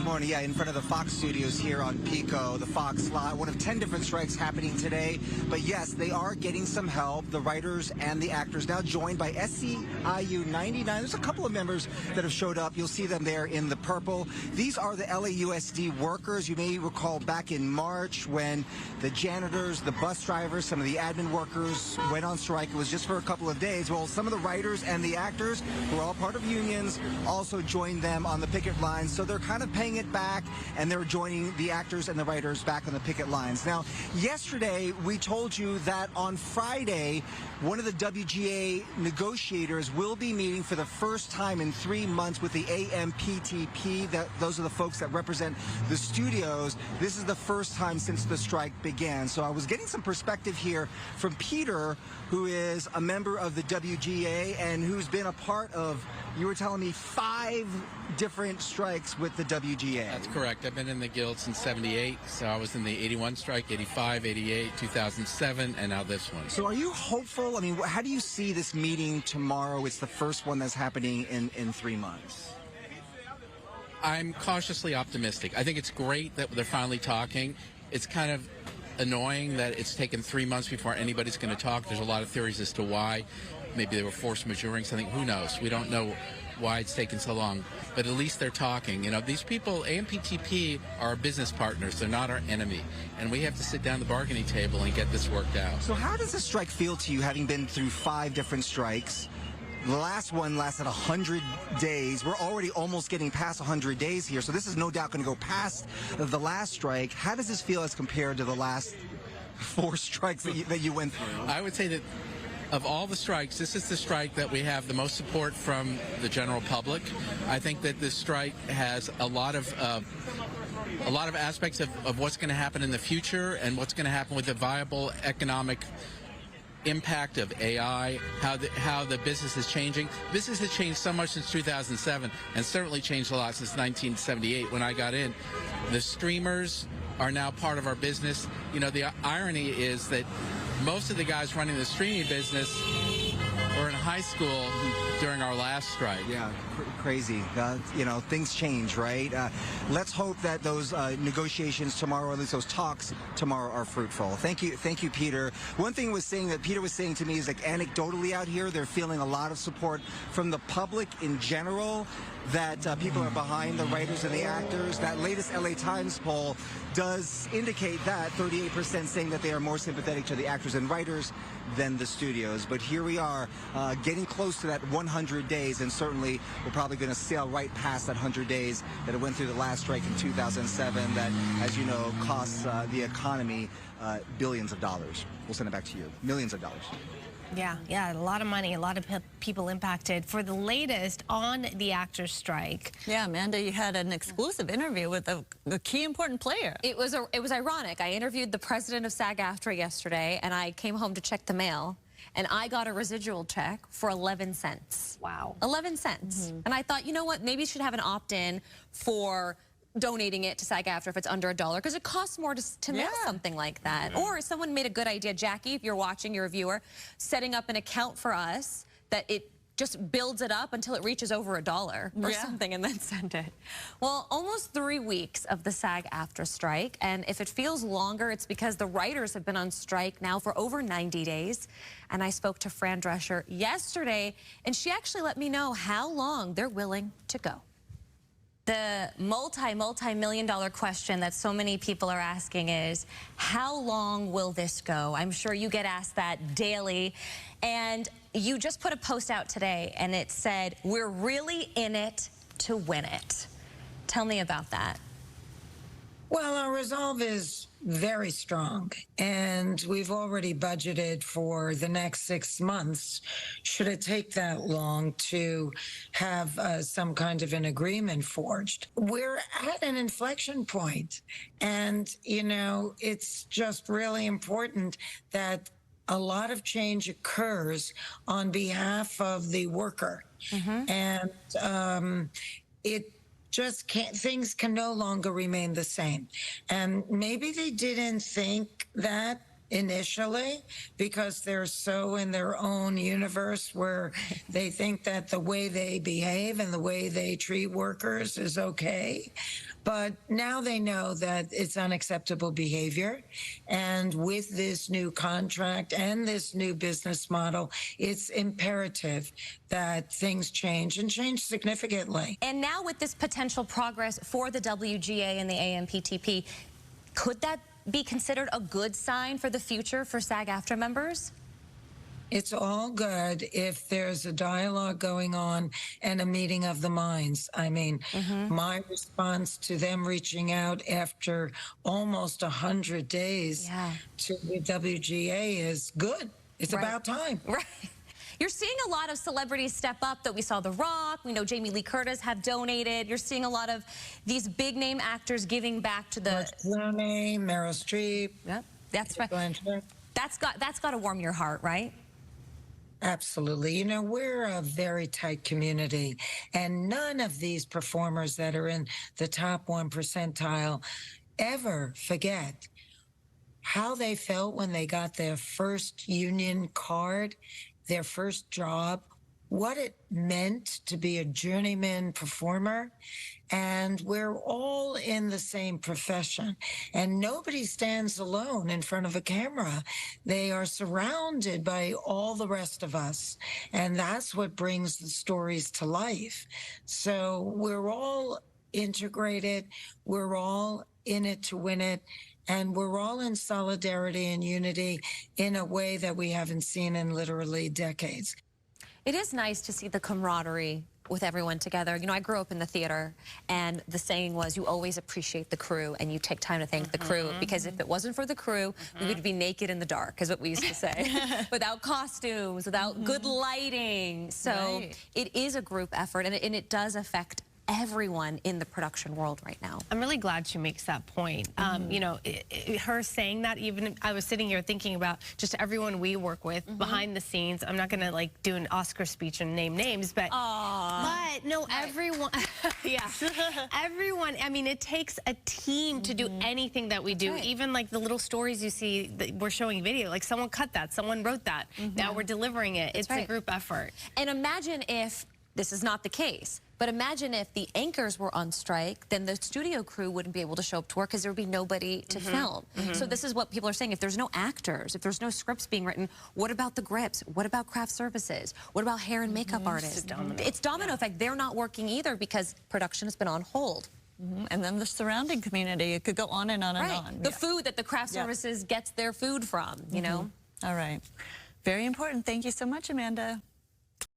good morning. Yeah, in front of the Fox studios here on Pico, the Fox lot. One of 10 different strikes happening today. But yes, they are getting some help, the writers and the actors, now joined by SEIU 99. There's a couple of members that have showed up. You'll see them there in the purple. These are the LAUSD workers. You may recall back in March when the janitors, the bus drivers, some of the admin workers went on strike. It was just for a couple of days. Well, some of the writers and the actors, who are all part of unions, also joined them on the picket lines. So they're kind of paying it back, and they're joining the actors and the writers back on the picket lines. Now, yesterday, we told you that on Friday, one of the WGA negotiators will be meeting for the first time in 3 months with the AMPTP. Those are the folks that represent the studios. This is the first time since the strike began. So I was getting some perspective here from Peter, who is a member of the WGA and who's been a part of, you were telling me, 5 different strikes with the WGA. That's correct. I've been in the guild since '78, so I was in the '81 strike, '85, '88, 2007, and now this one. So are you hopeful? I mean, how do you see this meeting tomorrow? It's the first one that's happening in 3 months. I'm cautiously optimistic. I think it's great that they're finally talking. It's kind of annoying that it's taken 3 months before anybody's going to talk. There's a lot of theories as to why. Maybe they were force majeuring something. Who knows? We don't know why it's taken so long. But at least they're talking. You know, these people, AMPTP, are our business partners. They're not our enemy. And we have to sit down at the bargaining table and get this worked out. So how does this strike feel to you, having been through 5 different strikes? The last one lasted 100 days. We're already almost getting past 100 days here. So this is no doubt going to go past the last strike. How does this feel as compared to the last 4 strikes that you went through? I would say that of all the strikes, this is the strike that we have the most support from the general public. I think that this strike has a lot of aspects of what's going to happen in the future and what's going to happen with the viable economic impact of AI, how the business is changing. Business has changed so much since 2007 and certainly changed a lot since 1978 when I got in. The streamers are now part of our business. You know, the irony is that most of the guys running the streaming business were in high school during our last strike. Yeah, crazy. You know, things change, right? Let's hope that those negotiations tomorrow, or at least those talks tomorrow, are fruitful. Thank you, Peter. One thing Peter was saying to me is, like, anecdotally out here, they're feeling a lot of support from the public in general, that people are behind the writers and the actors. That latest LA Times poll does indicate that 38% saying that they are more sympathetic to the actors and writers than the studios. But here we are, getting close to that 100 days, and certainly we're probably going to sail right past that 100 days that it went through the last strike in 2007 that, as you know, costs the economy billions of dollars. We'll send it back to you. Millions of dollars. Yeah, a lot of money, a lot of people impacted. For the latest on the actors' strike. Yeah, Amanda, you had an exclusive interview with a key important player. It was ironic. I interviewed the president of SAG-AFTRA yesterday, and I came home to check the mail, and I got a residual check for 11 cents. Wow. 11 cents. Mm-hmm. And I thought, you know what, maybe you should have an opt-in for donating it to SAG-AFTRA if it's under $1, because it costs more to mail something like that. Or someone made a good idea, Jackie, if you're watching, you're a viewer, setting up an account for us that it just builds it up until it reaches over $1 or something, and then send it. Well, almost 3 weeks of the SAG-AFTRA strike, and if it feels longer, it's because the writers have been on strike now for over 90 days. And I spoke to Fran yesterday, and she actually let me know how long they're willing to go. The multi-million-dollar question that so many people are asking is, how long will this go? I'm sure you get asked that daily. And you just put a post out today, and it said, we're really in it to win it. Tell me about that. Well, our resolve is very strong, and we've already budgeted for the next 6 months, should it take that long, to have some kind of an agreement forged. We're at an inflection point, and, you know, it's just really important that a lot of change occurs on behalf of the worker. And it just can't, things can no longer remain the same. And maybe they didn't think that initially because they're so in their own universe where they think that the way they behave and the way they treat workers is okay. But now they know that it's unacceptable behavior. And with this new contract and this new business model, it's imperative that things change and change significantly. And now with this potential progress for the WGA and the AMPTP, could that be considered a good sign for the future for SAG-AFTRA members? It's all good if there's a dialogue going on and a meeting of the minds. I mean, my response to them reaching out after almost 100 days to the WGA is good. It's about time. Right. You're seeing a lot of celebrities step up that we saw The Rock. We know Jamie Lee Curtis have donated. You're seeing a lot of these big name actors giving back to the... Clooney, Meryl Streep. Yep, that's right. That's got to warm your heart, right? Absolutely. You know, we're a very tight community, and none of these performers that are in the top 1 percentile ever forget how they felt when they got their first union card, their first job, what it meant to be a journeyman performer. And we're all in the same profession, and nobody stands alone in front of a camera. They are surrounded by all the rest of us, and that's what brings the stories to life. So we're all integrated, we're all in it to win it, and we're all in solidarity and unity in a way that we haven't seen in literally decades. It is nice to see the camaraderie with everyone together. You know, I grew up in the theater, and the saying was, you always appreciate the crew, and you take time to thank the crew, because if it wasn't for the crew, we would be naked in the dark, is what we used to say, without costumes, without good lighting. So it is a group effort, and it does affect everyone in the production world right now. I'm really glad she makes that point. You know, her saying that, even I was sitting here thinking about just everyone we work with behind the scenes. I'm not going to like do an Oscar speech and name names, but no, everyone, everyone. I mean, it takes a team to do anything that we do. Even like the little stories you see that we're showing video, like someone cut that, someone wrote that. Now we're delivering it. It's a group effort. And imagine if this is not the case. But imagine if the anchors were on strike, then the studio crew wouldn't be able to show up to work because there would be nobody to film. So this is what people are saying. If there's no actors, if there's no scripts being written, what about the grips? What about craft services? What about hair and makeup artists? It's domino effect. They're not working either because production has been on hold. And then the surrounding community, it could go on and on and on. The food that the craft services gets their food from, you know? All right. Very important. Thank you so much, Amanda.